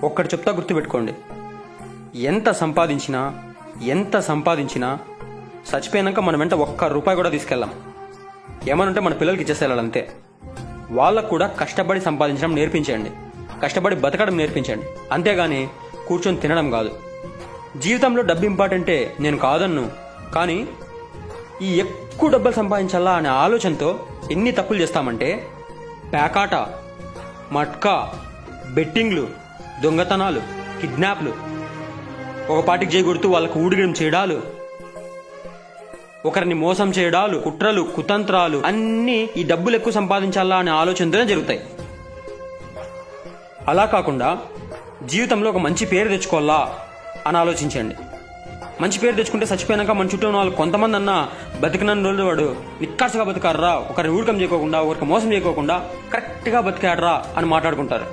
ఒక్కటి చెప్తా గుర్తుపెట్టుకోండి, ఎంత సంపాదించినా చచ్చిపోయాక మన వెంట ఒక్క రూపాయి కూడా తీసుకెళ్ళాం. ఏమనంటే మన పిల్లలకి ఇచ్చేసేయాలి అంతే. వాళ్ళకు కూడా కష్టపడి సంపాదించడం నేర్పించండి, కష్టపడి బతకడం నేర్పించండి, అంతేగాని కూర్చొని తినడం కాదు. జీవితంలో డబ్బు ఇంపార్టెంటే, నేను కాదన్ను. కానీ ఈ ఎక్కువ డబ్బులు సంపాదించాలా అనే ఆలోచనతో ఎన్ని తప్పులు చేస్తామంటే, పేకాట, మట్కా, బెట్టింగ్లు, దొంగతనాలు, కిడ్నాప్లు, ఒక పాటికి చేయకూడుతూ వాళ్ళకు ఊడిగడం చేయడాలు, ఒకరిని మోసం చేయడాలు, కుట్రలు, కుతంత్రాలు అన్నీ ఈ డబ్బులు ఎక్కువ సంపాదించాలా అనే ఆలోచనతోనే జరుగుతాయి. అలా కాకుండా జీవితంలో ఒక మంచి పేరు తెచ్చుకోవాలా అని ఆలోచించండి. మంచి పేరు తెచ్చుకుంటే చచ్చిపోయాక మన చుట్టూ ఉన్న వాళ్ళు కొంతమంది అన్నా బతికినన్ని రోజులు వాడు నిక్కర్సగా బతికాడరా, ఒకరిని ఊడకం చేయకోకుండా, ఒకరికి మోసం చేయకోకుండా కరెక్ట్గా బతికాడరా అని మాట్లాడుకుంటారు.